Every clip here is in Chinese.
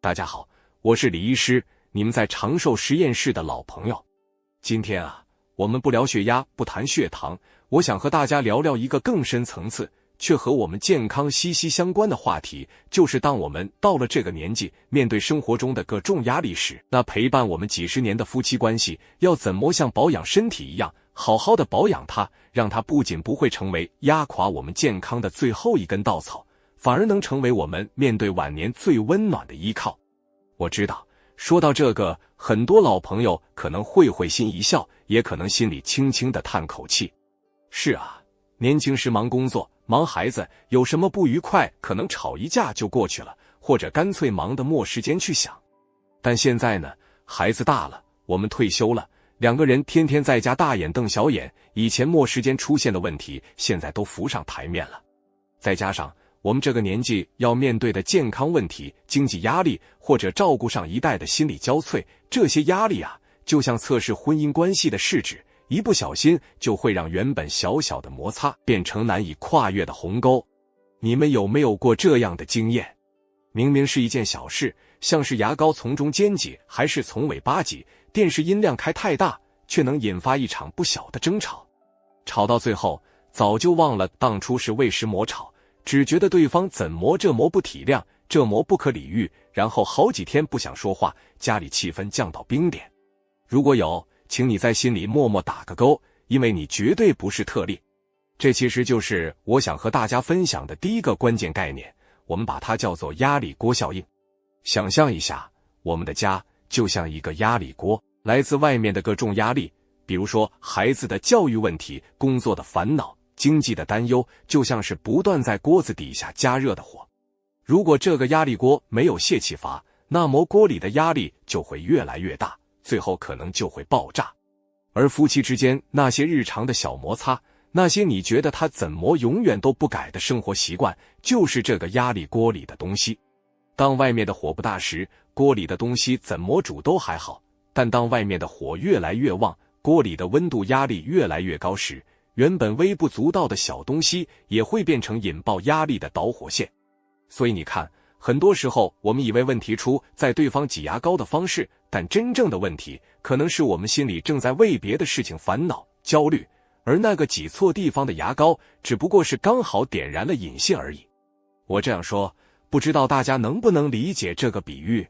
大家好，我是李医师，你们在长寿实验室的老朋友。今天我们不聊血压，不谈血糖，我想和大家聊聊一个更深层次，却和我们健康息息相关的话题，就是当我们到了这个年纪，面对生活中的各种压力时，那陪伴我们几十年的夫妻关系，要怎么像保养身体一样，好好的保养它，让它不仅不会成为压垮我们健康的最后一根稻草，反而能成为我们面对晚年最温暖的依靠。我知道，说到这个，很多老朋友可能会心一笑，也可能心里轻轻地叹口气。是年轻时忙工作，忙孩子，有什么不愉快，可能吵一架就过去了，或者干脆忙得没时间去想。但现在呢，孩子大了，我们退休了，两个人天天在家大眼瞪小眼，以前没时间出现的问题，现在都浮上台面了。再加上我们这个年纪要面对的健康问题、经济压力，或者照顾上一代的心理交瘁，这些压力就像测试婚姻关系的试纸，一不小心就会让原本小小的摩擦变成难以跨越的鸿沟。你们有没有过这样的经验？明明是一件小事，像是牙膏从中间挤还是从尾巴挤，电视音量开太大，却能引发一场不小的争吵。吵到最后，早就忘了当初是为什么吵，只觉得对方怎么这么不体谅，这么不可理喻，然后好几天不想说话，家里气氛降到冰点。如果有，请你在心里默默打个勾，因为你绝对不是特例。这其实就是我想和大家分享的第一个关键概念，我们把它叫做压力锅效应。想象一下，我们的家就像一个压力锅，来自外面的各种压力，比如说孩子的教育问题、工作的烦恼、经济的担忧，就像是不断在锅子底下加热的火。如果这个压力锅没有泄气阀，那么锅里的压力就会越来越大，最后可能就会爆炸。而夫妻之间那些日常的小摩擦，那些你觉得他怎么永远都不改的生活习惯，就是这个压力锅里的东西。当外面的火不大时，锅里的东西怎么煮都还好，但当外面的火越来越旺，锅里的温度压力越来越高时，原本微不足道的小东西也会变成引爆压力的导火线。所以你看，很多时候我们以为问题出在对方挤牙膏的方式，但真正的问题可能是我们心里正在为别的事情烦恼、焦虑，而那个挤错地方的牙膏只不过是刚好点燃了引线而已。我这样说，不知道大家能不能理解这个比喻？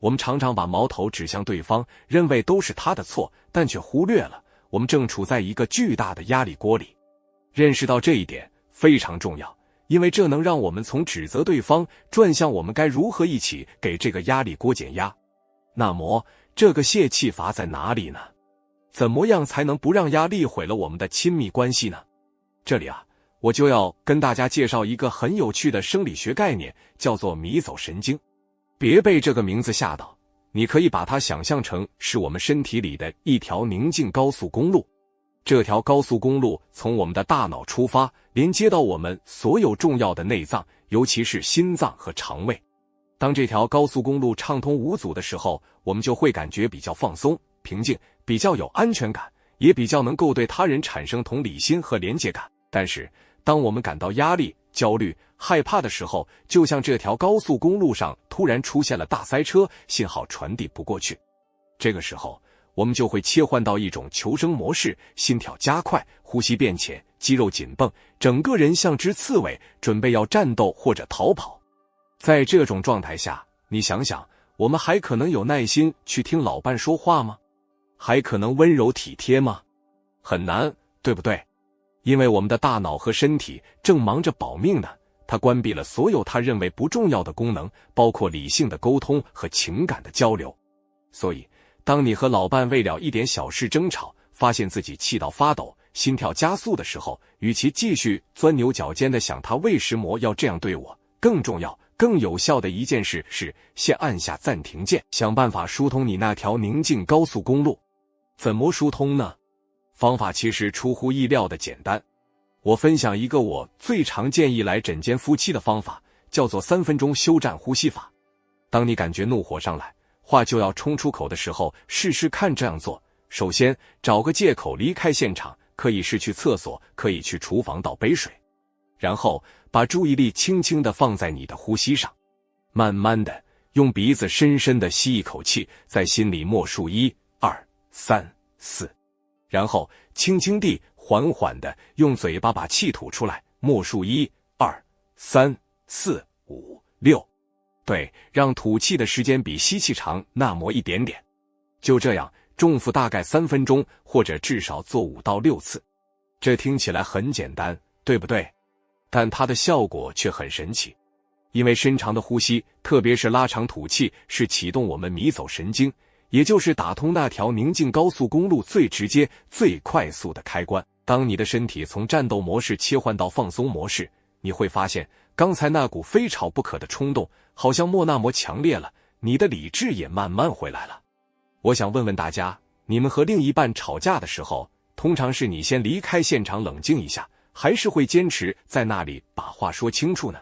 我们常常把矛头指向对方，认为都是他的错，但却忽略了我们正处在一个巨大的压力锅里。认识到这一点非常重要，因为这能让我们从指责对方转向我们该如何一起给这个压力锅减压。那么这个泄气阀在哪里呢？怎么样才能不让压力毁了我们的亲密关系呢？这里我就要跟大家介绍一个很有趣的生理学概念，叫做迷走神经。别被这个名字吓到，你可以把它想象成是我们身体里的一条宁静高速公路。这条高速公路从我们的大脑出发，连接到我们所有重要的内脏，尤其是心脏和肠胃。当这条高速公路畅通无阻的时候，我们就会感觉比较放松、平静，比较有安全感，也比较能够对他人产生同理心和连结感。但是当我们感到压力、焦虑、害怕的时候，就像这条高速公路上突然出现了大塞车，信号传递不过去。这个时候我们就会切换到一种求生模式，心跳加快，呼吸变浅，肌肉紧绷，整个人像只刺猬，准备要战斗或者逃跑。在这种状态下，你想想，我们还可能有耐心去听老伴说话吗？还可能温柔体贴吗？很难，对不对？因为我们的大脑和身体正忙着保命呢，它关闭了所有它认为不重要的功能，包括理性的沟通和情感的交流。所以当你和老伴为了一点小事争吵，发现自己气到发抖，心跳加速的时候，与其继续钻牛角尖地想他为什么要这样对我，更重要、更有效的一件事是先按下暂停键，想办法疏通你那条宁静高速公路。怎么疏通呢？方法其实出乎意料的简单。我分享一个我最常建议来诊间夫妻的方法，叫做3分钟休战呼吸法。当你感觉怒火上来，话就要冲出口的时候，试试看这样做。首先找个借口离开现场，可以是去厕所，可以去厨房倒杯水，然后把注意力轻轻地放在你的呼吸上，慢慢的用鼻子深深地吸一口气，在心里默数1、2、3、4，然后轻轻地、缓缓地用嘴巴把气吐出来，默数1、2、3、4、5、6。对，让吐气的时间比吸气长那么一点点。就这样，重复大概3分钟，或者至少做5到6次。这听起来很简单，对不对？但它的效果却很神奇。因为深长的呼吸，特别是拉长吐气，是启动我们迷走神经，也就是打通那条宁静高速公路最直接、最快速的开关。当你的身体从战斗模式切换到放松模式，你会发现，刚才那股非吵不可的冲动，好像莫那么强烈了，你的理智也慢慢回来了。我想问问大家，你们和另一半吵架的时候，通常是你先离开现场冷静一下，还是会坚持在那里把话说清楚呢？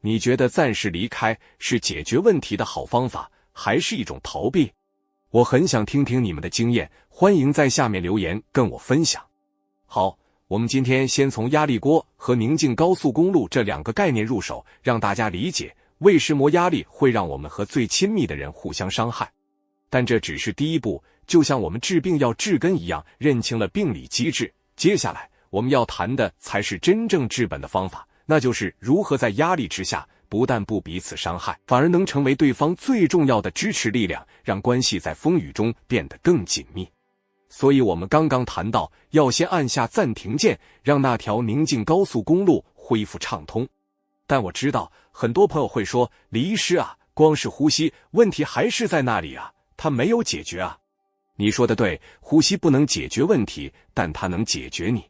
你觉得暂时离开是解决问题的好方法，还是一种逃避？我很想听听你们的经验，欢迎在下面留言跟我分享。好，我们今天先从压力锅和宁静高速公路这2个概念入手，让大家理解为什么压力会让我们和最亲密的人互相伤害。但这只是第一步，就像我们治病要治根一样，认清了病理机制。接下来我们要谈的才是真正治本的方法，那就是如何在压力之下，不但不彼此伤害，反而能成为对方最重要的支持力量，让关系在风雨中变得更紧密。所以我们刚刚谈到，要先按下暂停键，让那条宁静高速公路恢复畅通。但我知道很多朋友会说，李医师啊，光是呼吸，问题还是在那里啊，它没有解决啊。你说的对，呼吸不能解决问题，但它能解决你。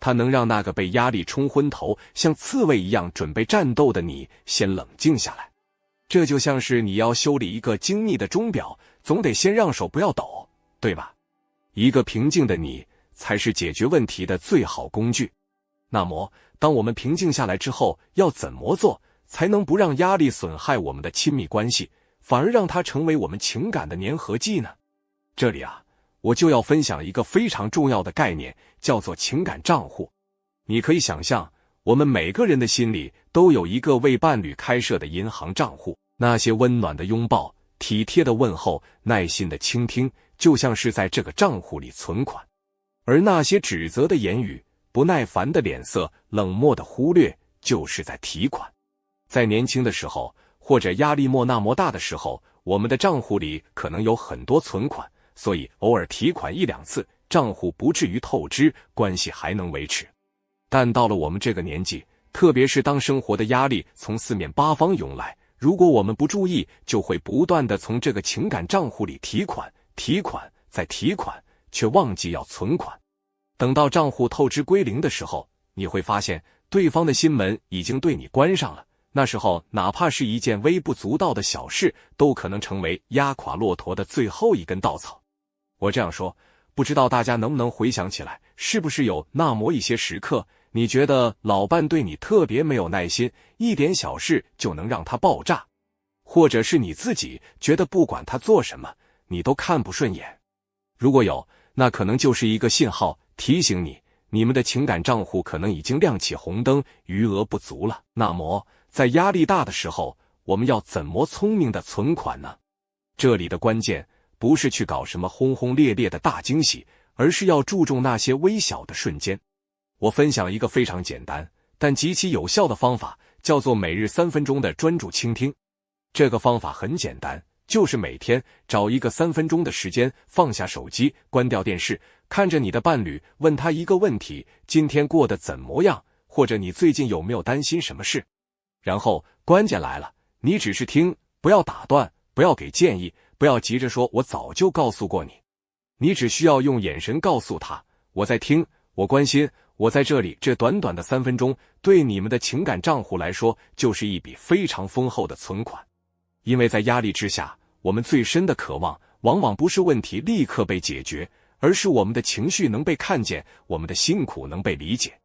它能让那个被压力冲昏头，像刺猬一样准备战斗的你先冷静下来。这就像是你要修理一个精密的钟表，总得先让手不要抖，对吧？一个平静的你才是解决问题的最好工具。那么当我们平静下来之后，要怎么做才能不让压力损害我们的亲密关系，反而让它成为我们情感的粘合剂呢？这里啊，我就要分享一个非常重要的概念，叫做情感账户。你可以想象，我们每个人的心里都有一个为伴侣开设的银行账户，那些温暖的拥抱、体贴的问候、耐心的倾听，就像是在这个账户里存款。而那些指责的言语、不耐烦的脸色、冷漠的忽略，就是在提款。在年轻的时候，或者压力莫那么大的时候，我们的账户里可能有很多存款，所以偶尔提款1、2次，账户不至于透支，关系还能维持。但到了我们这个年纪，特别是当生活的压力从4面8方涌来，如果我们不注意，就会不断地从这个情感账户里提款、提款再提款，却忘记要存款。等到账户透支归零的时候，你会发现对方的心门已经对你关上了。那时候哪怕是一件微不足道的小事，都可能成为压垮骆驼的最后一根稻草。我这样说，不知道大家能不能回想起来，是不是有那么一些时刻，你觉得老伴对你特别没有耐心，一点小事就能让他爆炸，或者是你自己觉得不管他做什么，你都看不顺眼。如果有，那可能就是一个信号，提醒你，你们的情感账户可能已经亮起红灯，余额不足了。那么在压力大的时候，我们要怎么聪明的存款呢？这里的关键不是去搞什么轰轰烈烈的大惊喜，而是要注重那些微小的瞬间。我分享一个非常简单但极其有效的方法，叫做每日3分钟的专注倾听。这个方法很简单，就是每天找一个3分钟的时间，放下手机，关掉电视，看着你的伴侣，问他一个问题：今天过得怎么样？或者你最近有没有担心什么事？然后关键来了，你只是听，不要打断，不要给建议，不要急着说我早就告诉过你。你只需要用眼神告诉他，我在听，我关心，我在这里。这短短的3分钟，对你们的情感账户来说，就是一笔非常丰厚的存款。因为在压力之下，我们最深的渴望，往往不是问题立刻被解决，而是我们的情绪能被看见，我们的辛苦能被理解。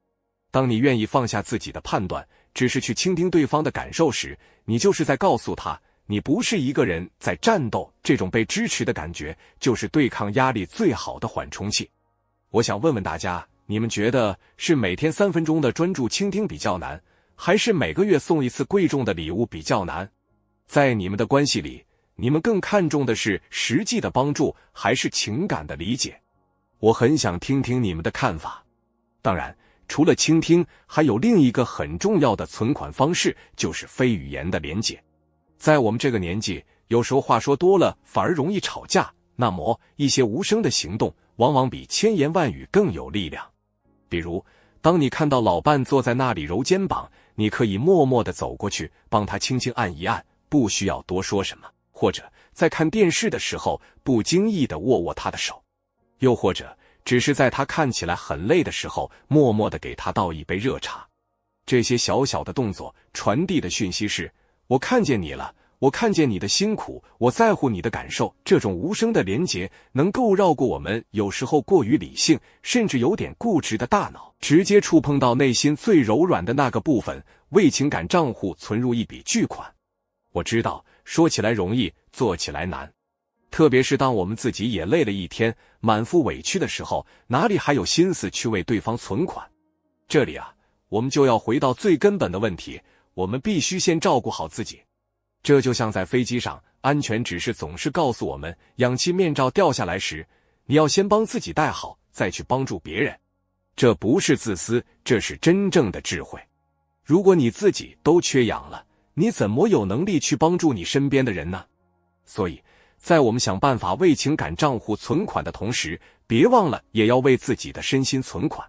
当你愿意放下自己的判断，只是去倾听对方的感受时，你就是在告诉他，你不是一个人在战斗。这种被支持的感觉，就是对抗压力最好的缓冲器。我想问问大家，你们觉得是每天3分钟的专注倾听比较难，还是每个月送一次贵重的礼物比较难？在你们的关系里，你们更看重的是实际的帮助，还是情感的理解？我很想听听你们的看法。当然，除了倾听，还有另一个很重要的存款方式，就是非语言的连结。在我们这个年纪，有时候话说多了，反而容易吵架。那么，一些无声的行动，往往比千言万语更有力量。比如，当你看到老伴坐在那里揉肩膀，你可以默默地走过去，帮他轻轻按一按，不需要多说什么。或者，在看电视的时候，不经意地握握他的手。又或者，只是在他看起来很累的时候，默默地给他倒一杯热茶。这些小小的动作传递的讯息是：我看见你了，我看见你的辛苦，我在乎你的感受。这种无声的连结能够绕过我们有时候过于理性，甚至有点固执的大脑，直接触碰到内心最柔软的那个部分，为情感账户存入一笔巨款。我知道，说起来容易，做起来难。特别是当我们自己也累了一天，满腹委屈的时候，哪里还有心思去为对方存款？这里啊，我们就要回到最根本的问题，我们必须先照顾好自己。这就像在飞机上，安全指示总是告诉我们，氧气面罩掉下来时，你要先帮自己戴好，再去帮助别人。这不是自私，这是真正的智慧。如果你自己都缺氧了，你怎么有能力去帮助你身边的人呢？所以，在我们想办法为情感账户存款的同时，别忘了也要为自己的身心存款。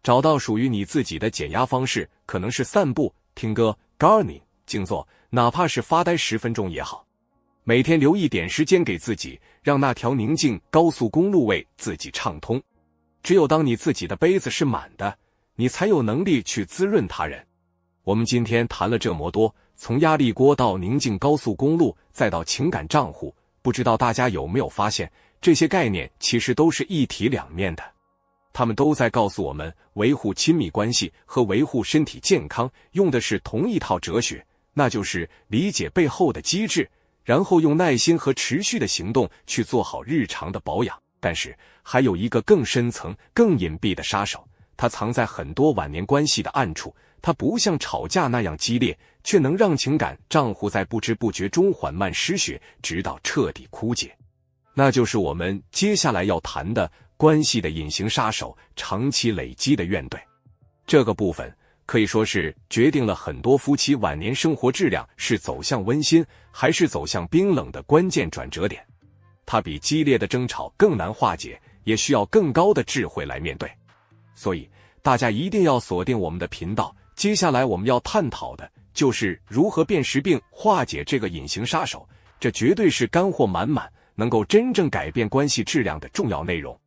找到属于你自己的减压方式，可能是散步、听歌、gardening、静坐，哪怕是发呆10分钟也好。每天留一点时间给自己，让那条宁静高速公路为自己畅通。只有当你自己的杯子是满的，你才有能力去滋润他人。我们今天谈了这么多，从压力锅到宁静高速公路，再到情感账户，不知道大家有没有发现，这些概念其实都是一体两面的。他们都在告诉我们，维护亲密关系和维护身体健康用的是同一套哲学，那就是理解背后的机制，然后用耐心和持续的行动去做好日常的保养。但是还有一个更深层、更隐蔽的杀手，它藏在很多晚年关系的暗处，它不像吵架那样激烈，却能让情感账户在不知不觉中缓慢失血，直到彻底枯竭。那就是我们接下来要谈的关系的隐形杀手，长期累积的怨怼。这个部分可以说是决定了很多夫妻晚年生活质量是走向温馨还是走向冰冷的关键转折点。它比激烈的争吵更难化解，也需要更高的智慧来面对。所以大家一定要锁定我们的频道，接下来我们要探讨的就是如何辨识并化解这个隐形杀手，这绝对是干货满满，能够真正改变关系质量的重要内容。